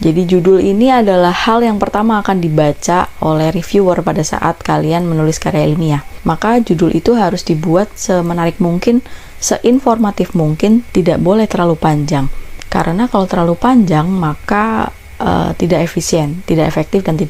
Jadi judul ini adalah hal yang pertama akan dibaca oleh reviewer pada saat kalian menulis karya ilmiah. Maka judul itu harus dibuat semenarik mungkin, seinformatif mungkin, tidak boleh terlalu panjang. Karena kalau terlalu panjang maka tidak efisien, tidak efektif dan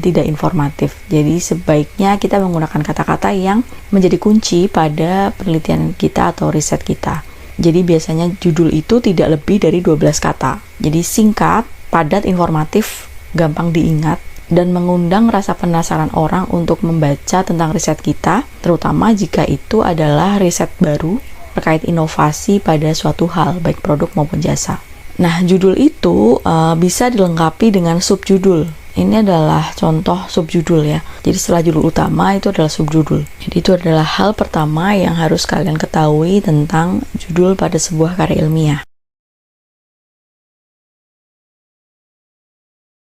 tidak informatif. Jadi sebaiknya kita menggunakan kata-kata yang menjadi kunci pada penelitian kita atau riset kita. Jadi biasanya judul itu tidak lebih dari 12 kata. Jadi singkat, padat, informatif, gampang diingat, dan mengundang rasa penasaran orang untuk membaca tentang riset kita, terutama jika itu adalah riset baru terkait inovasi pada suatu hal, baik produk maupun jasa. Nah, judul itu bisa dilengkapi dengan subjudul. Ini adalah contoh subjudul ya. Jadi setelah judul utama itu adalah subjudul. Jadi itu adalah hal pertama yang harus kalian ketahui tentang judul pada sebuah karya ilmiah.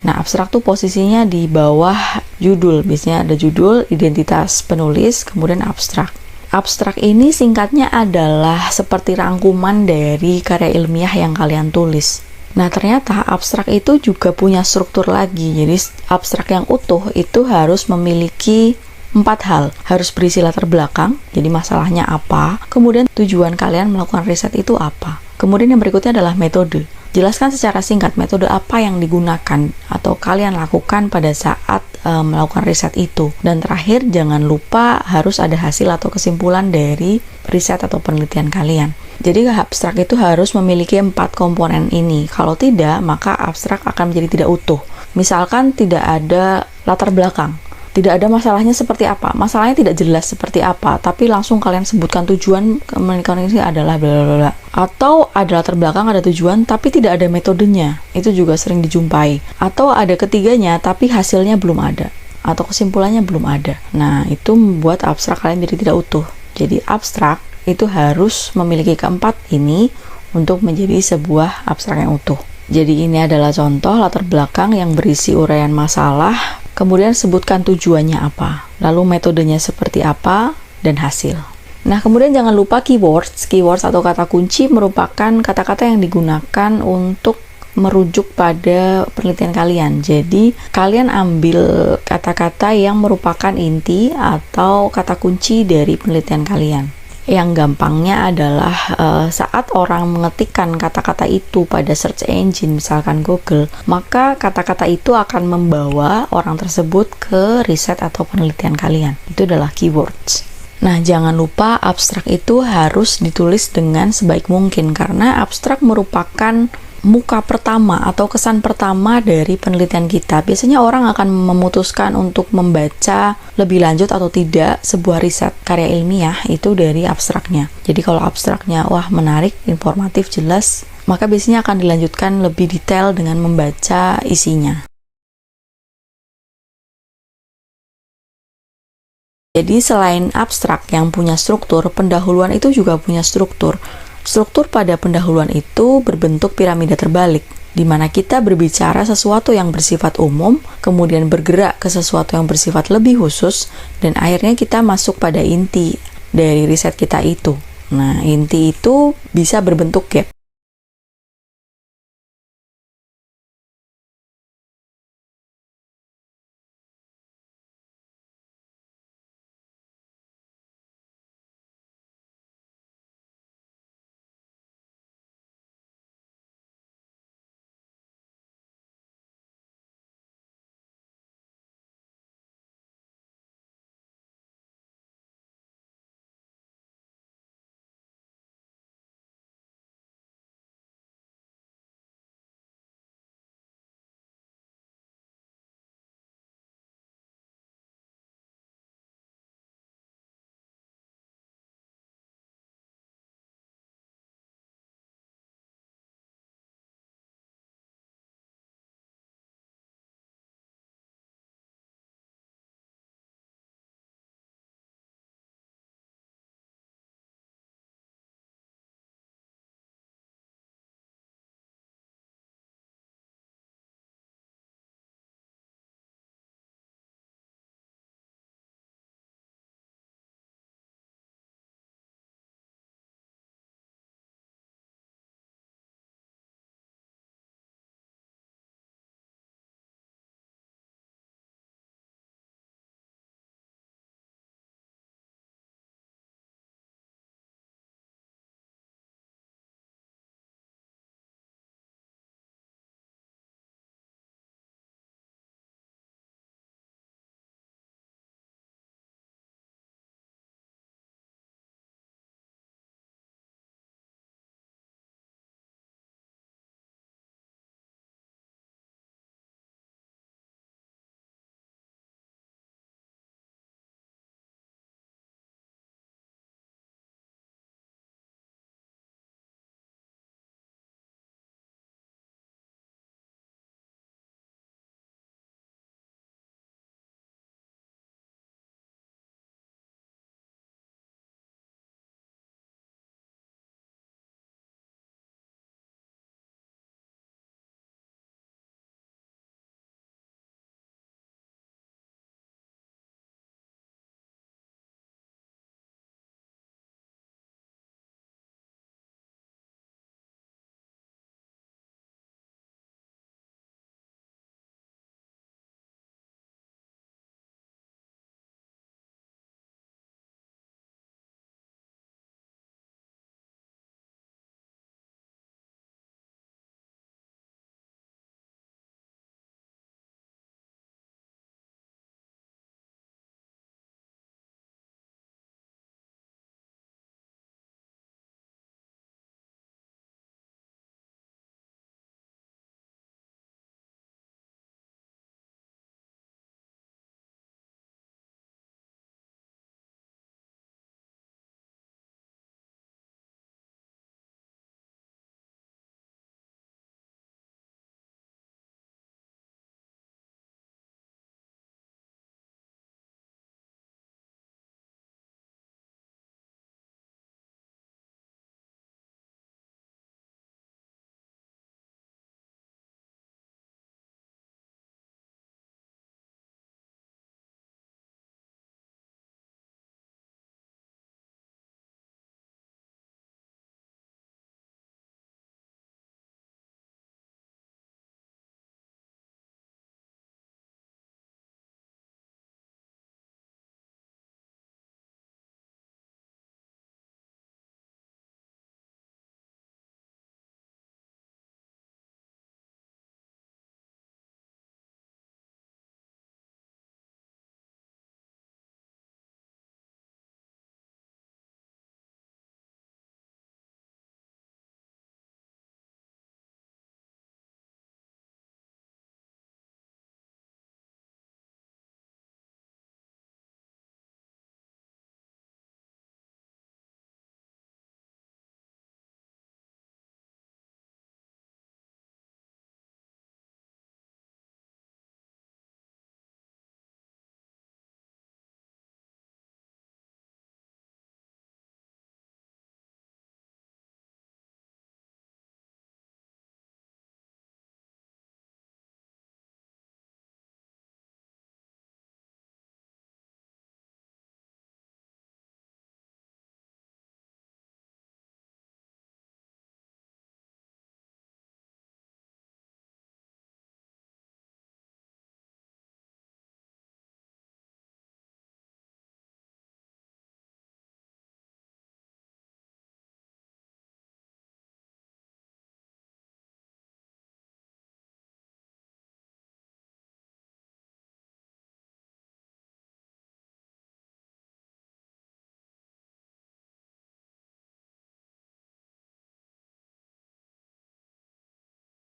Nah, abstrak tuh posisinya di bawah judul. Biasanya ada judul, identitas penulis, kemudian abstrak. Abstrak ini singkatnya adalah seperti rangkuman dari karya ilmiah yang kalian tulis. Nah, ternyata abstrak itu juga punya struktur lagi. Jadi, abstrak yang utuh itu harus memiliki 4 hal. Harus berisi latar belakang, jadi masalahnya apa. Kemudian tujuan kalian melakukan riset itu apa. Kemudian yang berikutnya adalah metode. Jelaskan secara singkat metode apa yang digunakan atau kalian lakukan pada saat melakukan riset itu. Dan terakhir, jangan lupa harus ada hasil atau kesimpulan dari riset atau penelitian kalian. Jadi abstrak itu harus memiliki 4 komponen ini. Kalau tidak, maka abstrak akan menjadi tidak utuh. Misalkan tidak ada latar belakang. Tidak ada masalahnya seperti apa, masalahnya tidak jelas seperti apa, tapi langsung kalian sebutkan tujuan komunikasi ini adalah bla bla bla. Atau ada latar belakang, ada tujuan, tapi tidak ada metodenya. Itu juga sering dijumpai. Atau ada ketiganya, tapi hasilnya belum ada. Atau kesimpulannya belum ada. Nah, itu membuat abstrak kalian jadi tidak utuh. Jadi abstrak itu harus memiliki keempat ini untuk menjadi sebuah abstrak yang utuh. Jadi ini adalah contoh latar belakang yang berisi uraian masalah, kemudian sebutkan tujuannya apa, lalu metodenya seperti apa, dan hasil. Nah, kemudian jangan lupa keywords. Keywords atau kata kunci merupakan kata-kata yang digunakan untuk merujuk pada penelitian kalian. Jadi, kalian ambil kata-kata yang merupakan inti atau kata kunci dari penelitian kalian. Yang gampangnya adalah saat orang mengetikkan kata-kata itu pada search engine, misalkan Google, maka kata-kata itu akan membawa orang tersebut ke riset atau penelitian kalian. Itu adalah keywords. Nah, jangan lupa abstrak itu harus ditulis dengan sebaik mungkin, karena abstrak merupakan muka pertama atau kesan pertama dari penelitian kita. Biasanya orang akan memutuskan untuk membaca lebih lanjut atau tidak sebuah riset karya ilmiah itu dari abstraknya. Jadi kalau abstraknya wah menarik, informatif, jelas, maka biasanya akan dilanjutkan lebih detail dengan membaca isinya. Jadi selain abstrak yang punya struktur, pendahuluan itu juga punya struktur. Struktur pada pendahuluan itu berbentuk piramida terbalik, di mana kita berbicara sesuatu yang bersifat umum, kemudian bergerak ke sesuatu yang bersifat lebih khusus, dan akhirnya kita masuk pada inti dari riset kita itu. Nah, inti itu bisa berbentuk gap.